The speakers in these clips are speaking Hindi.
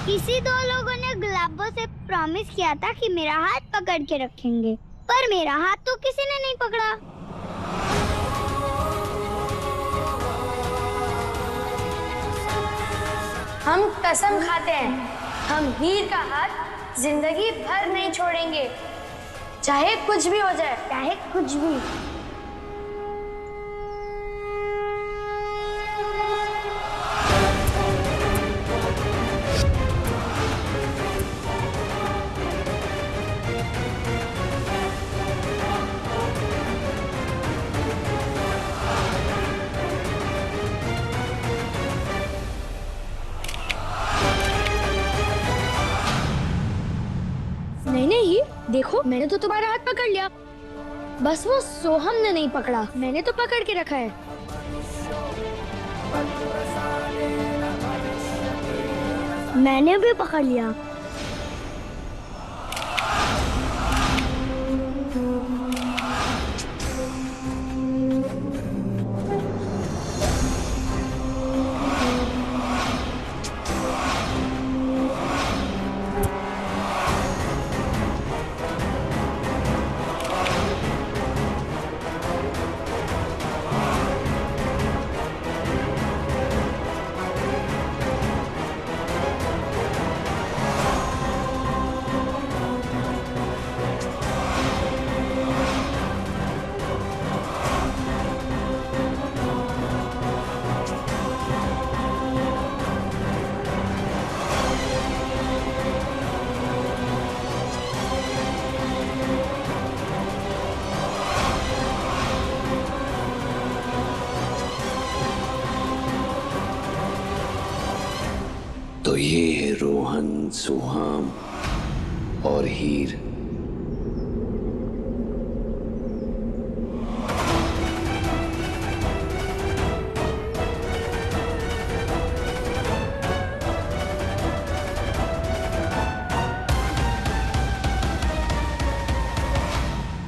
किसी दो लोगों ने गुलाबों से प्रॉमिस किया था कि मेरा हाथ पकड़ के रखेंगे, पर मेरा हाथ तो किसी ने नहीं पकड़ा। हम कसम खाते हैं, हम हीर का हाथ जिंदगी भर नहीं छोड़ेंगे, चाहे कुछ भी हो जाए। चाहे कुछ भी। नहीं, देखो मैंने तो तुम्हारा हाथ पकड़ लिया, बस वो सोहम ने नहीं पकड़ा। मैंने तो पकड़ के रखा है। मैंने भी पकड़ लिया। तो ये है रोहन, सुहाम और हीर।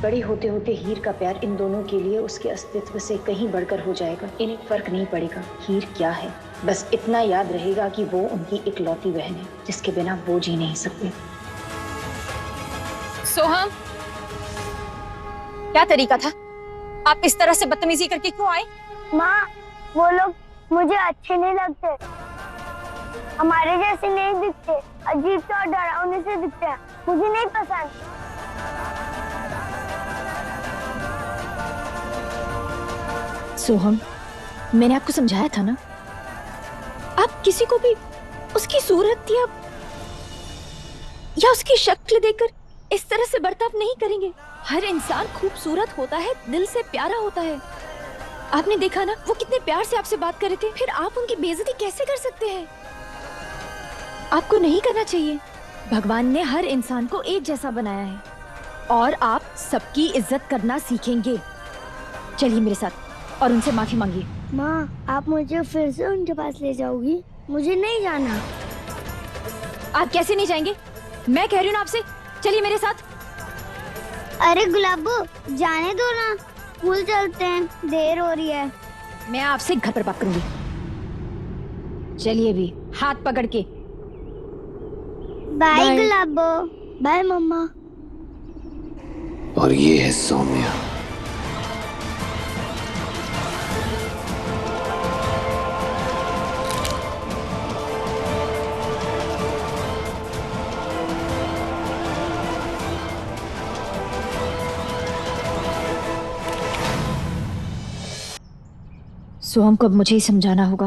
बड़ी होते होते हीर का प्यार इन दोनों के लिए उसके अस्तित्व से कहीं बढ़कर हो जाएगा। इन्हें फर्क नहीं पड़ेगा हीर क्या है, बस इतना याद रहेगा कि वो उनकी इकलौती बहन है जिसके बिना वो जी नहीं सकते। सोहम, क्या तरीका था? आप इस तरह से बदतमीजी करके क्यों आए? माँ, वो लोग मुझे अच्छे नहीं लगते, हमारे जैसे नहीं दिखते, अजीब से और डरावने से दिखते हैं, मुझे नहीं पसंद। सोहम, मैंने आपको समझाया था ना, आप किसी को भी उसकी सूरत या उसकी शक्ल देखकर इस तरह से बर्ताव नहीं करेंगे। हर इंसान खूबसूरत होता है, दिल से प्यारा होता है। आपने देखा ना, वो कितने प्यार से आपसे बात कर रहे थे, फिर आप उनकी बेइज्जती कैसे कर सकते हैं? आपको नहीं करना चाहिए। भगवान ने हर इंसान को एक जैसा बनाया है और आप सबकी इज्जत करना सीखेंगे। चलिए मेरे साथ और उनसे माफी मांगिए। माँ, आप मुझे फिर से उनके पास ले जाओगी? मुझे नहीं जाना। आप कैसे नहीं जाएंगे? मैं कह रही हूँ ना आपसे, चलिए मेरे साथ। अरे गुलाबो, जाने दो ना, स्कूल चलते हैं, देर हो रही है। मैं आपसे घर पर बात करूंगी। चलिए भी, हाथ पकड़ के। बाय गुलाबो। बाय मम्मा। और ये है सौम्या। सोहम को अब मुझे ही समझाना होगा,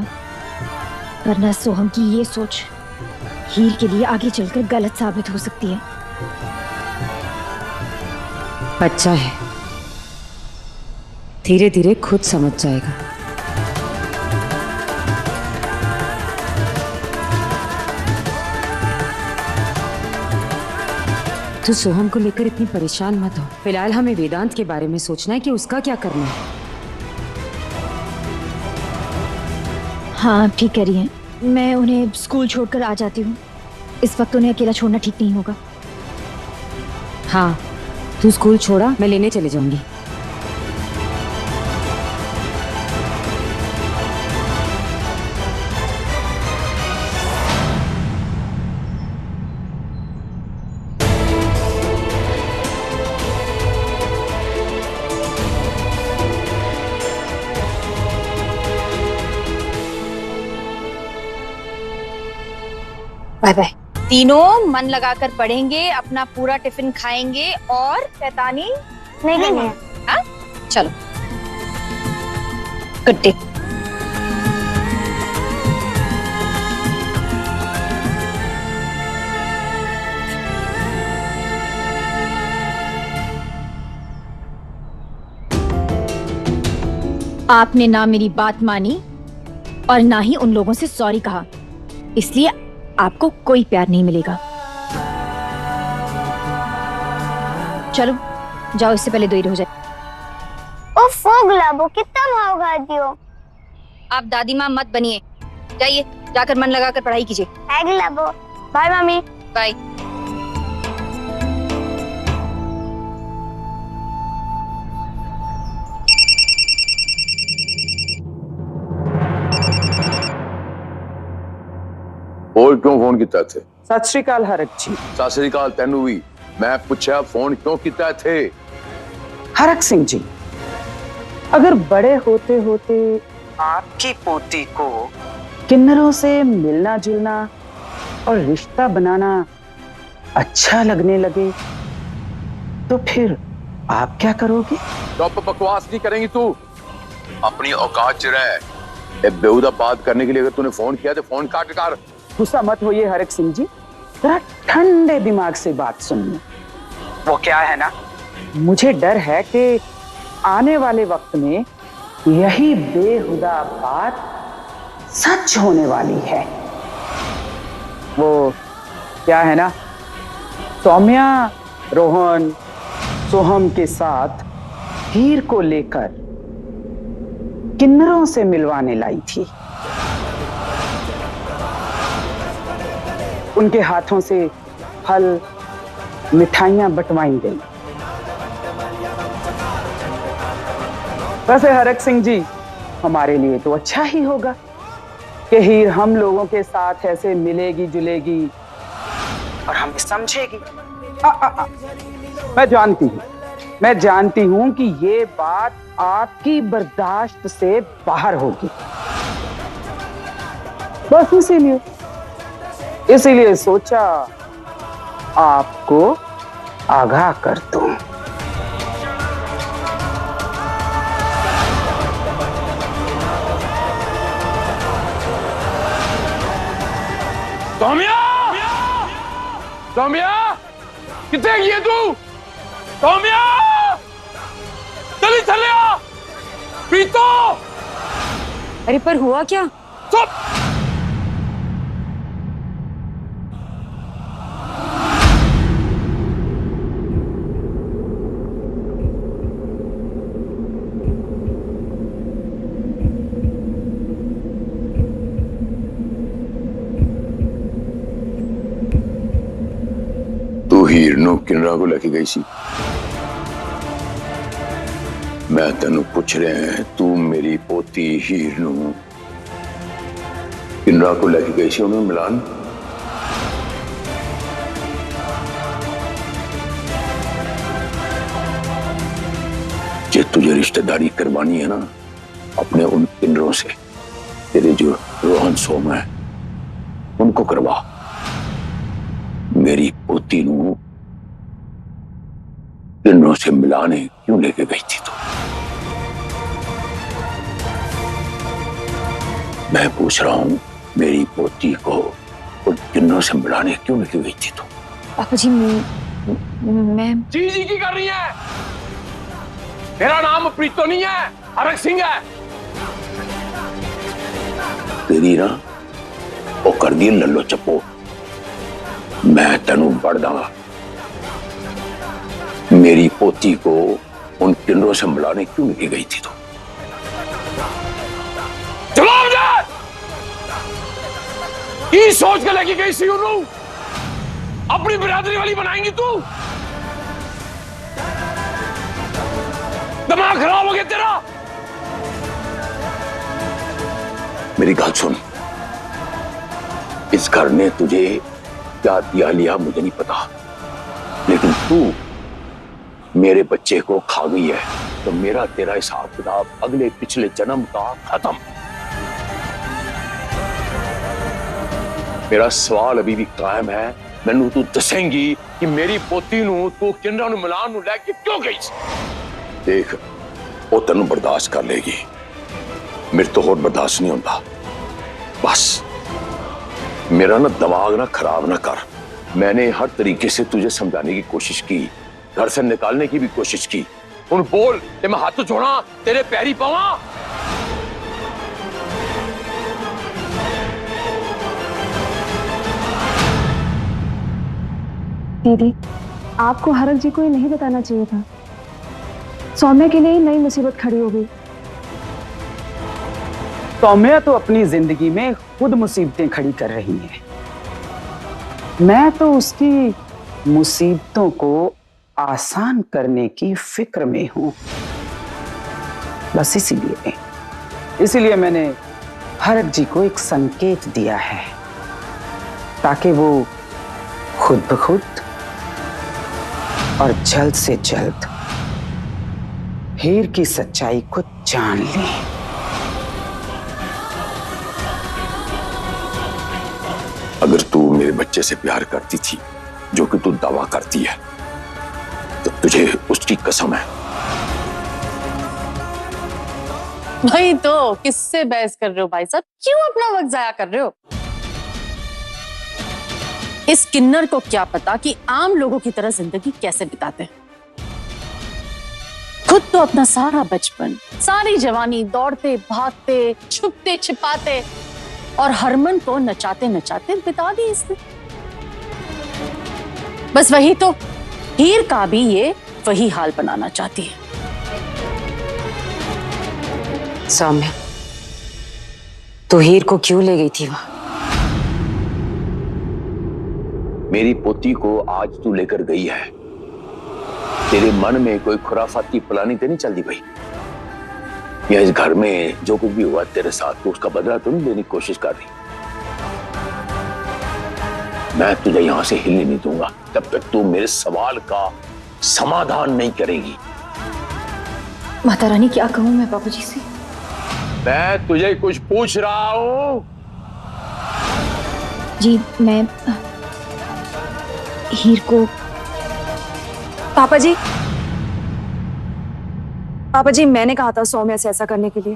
वरना सोहम की ये सोच हीर के लिए आगे चलकर गलत साबित हो सकती है। बच्चा है, धीरे धीरे खुद समझ जाएगा। तू सोहम को लेकर इतनी परेशान मत हो। फिलहाल हमें वेदांत के बारे में सोचना है कि उसका क्या करना है। हाँ, ठीक कह रही हैं। मैं उन्हें स्कूल छोड़कर आ जाती हूँ। इस वक्त उन्हें अकेला छोड़ना ठीक नहीं होगा। हाँ, तू स्कूल छोड़ा, मैं लेने चले जाऊंगी। Bye bye. तीनों मन लगाकर पढ़ेंगे, अपना पूरा टिफिन खाएंगे और शैतानी नहीं नहीं। हाँ चलो, गुड डे। आपने ना मेरी बात मानी और ना ही उन लोगों से सॉरी कहा, इसलिए आपको कोई प्यार नहीं मिलेगा। चलो जाओ, इससे पहले देर हो जाए। ओफो गुलाबो, कितना भाव खाती हो। आप दादी माँ मत बनिए, जाइए जाकर मन लगाकर पढ़ाई कीजिए। Hi Gulabo. Bye mummy. Bye. और क्यों फोन किया थे? सत श्री अकाल हरक जी। सत श्री अकाल तेनू भी। मैं पूछा फोन क्यों किया थे? हरक सिंह जी, अगर बड़े होते होते आपकी पोती को किन्नरों से मिलना जुलना और रिश्ता बनाना अच्छा लगने लगे तो फिर आप क्या करोगे? चुप, बकवास नहीं करेंगी तू। अपनी औकात च रह। ये बेहुदा बात करने के लिए अगर तूने फोन किया तो फोन काट कर। गुस्सा मत होइए हरक सिंह जी, जरा ठंडे दिमाग से बात सुनिए। वो क्या है ना, मुझे डर है कि आने वाले वक्त में यही बेहुदा बात सच होने वाली है। वो क्या है ना, सौम्या रोहन सोहम के साथ हीर को लेकर किन्नरों से मिलवाने लाई थी। उनके हाथों से फल मिठाइयां बंटवाई गई। वैसे हरक सिंह जी, हमारे लिए तो अच्छा ही होगा कि हीर हम लोगों के साथ ऐसे मिलेगी जुलेगी और हमें समझेगी। मैं जानती हूं कि ये बात आपकी बर्दाश्त से बाहर होगी। बस इसीलिए सोचा आपको आगाह कर दूं। सौम्या, सौम्या, कितने गई है तू? सौम्या, चले आ। प्रीतो। अरे पर हुआ क्या? चुप। तू हीर नू किन्नरा को लेके गई सी। मैं तेनू पूछ रहा है, तू मेरी पोती हीर नू किन्नरा को लेके गई सी उन्हें मिलान? जे तुझे रिश्तेदारी करवानी है ना अपने उन किन्नरों से, तेरे जो रोहन सोम है उनको करवा। मेरी पोती नू किन्नरों से मिलाने क्यों लेके गई थी तू? मैं पूछ रहा हूं, मेरी पोती को उन किन्नरों से मिलाने क्यों लेके गई थी तू? पापा जी मैं जी की कर रही है? मेरा नाम प्रीतो नहीं है, हरक सिंह है। तेरी ना वो कर दी लल्लो चप्पो। मैं तेनू बढ़ दांगा। मेरी पोती को उन किन्नरों से मिलाने क्यों लेके गई थी तू? जवाब दे। की सोच के लेके गई सी उन्होंने? अपनी बिरादरी वाली बनाएंगी तू? दिमाग खराब हो गया तेरा? मेरी बात सुन, इस घर ने तुझे क्या दिया लिया मुझे नहीं पता, लेकिन तू मेरे बच्चे को खा गई है तो मेरा तेरा हिसाब किताब अगले पिछले जन्म का खत्म। मेरा सवाल अभी भी कायम है, मैनू तू दसेंगी कि मेरी पोती नू तू किन्नरा नू मिलान नू लेके क्यों गई सी? देख वो तेनू बर्दाश्त कर लेगी, मेरे तो होर बर्दाश्त नहीं होता। बस मेरा ना दिमाग ना खराब ना कर। मैंने हर तरीके से तुझे समझाने की कोशिश की, घर से निकालने की भी कोशिश की। उन बोल ते मैं हाथ जोड़ा तेरे पैरी पावा। दीदी, आपको हरक जी को ये नहीं बताना चाहिए था। सौम्या के लिए ही नई मुसीबत खड़ी हो गई। सौम्या तो अपनी जिंदगी में खुद मुसीबतें खड़ी कर रही है, मैं तो उसकी मुसीबतों को आसान करने की फिक्र में हूं। बस इसीलिए मैंने हरक जी को एक संकेत दिया है ताकि वो खुद ब खुद और जल्द से जल्द हीर की सच्चाई को जान ले। अगर तू मेरे बच्चे से प्यार करती थी, जो कि तू दावा करती है, तो तुझे उसकी कसम है। भाई तो किससे बहस कर रहे हो भाई साहब? क्यों अपना वक्त जाया कर रहे हो? इस किन्नर को क्या पता कि आम लोगों की तरह जिंदगी कैसे बिताते हैं। खुद तो अपना सारा बचपन, सारी जवानी दौड़ते भागते छुपते छिपाते और हरमन को नचाते नचाते बिता दी इसने। बस वही तो हीर का भी ये वही हाल बनाना चाहती है। सौम्या, तू हीर को क्यों ले गई थी वहां? मेरी पोती को आज तू लेकर गई है, तेरे मन में कोई खुराफाती प्लानिंग तो नहीं चलती भाई? या इस घर में जो कुछ भी हुआ तेरे साथ, तो उसका बदला तो नहीं लेने की कोशिश कर रही? मैं तुझे यहां से हिलने नहीं दूंगा तब तक तू मेरे सवाल का समाधान नहीं करेगी। माता रानी, क्या कहूं मैं बाबू जी से? मैं तुझे कुछ पूछ रहा हूं। जी, मैं हीर को। पापा जी मैंने कहा था सौम्या से ऐसा करने के लिए।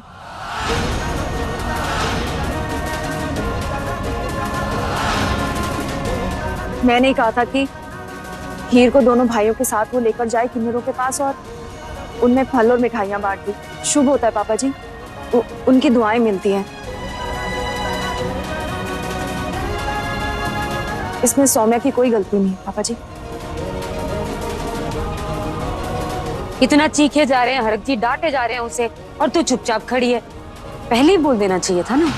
मैंने ही कहा था कि हीर को दोनों भाइयों के साथ वो लेकर जाए किन्नरों के पास और उनमें फल और मिठाइयां बांट दी। शुभ होता है पापा जी, उनकी दुआएं मिलती हैं। इसमें सौम्या की कोई गलती नहीं पापा जी। इतना चीखे जा रहे हैं हरक जी, डांटे जा रहे हैं उसे, और तू चुपचाप खड़ी है। पहले ही बोल देना चाहिए था ना।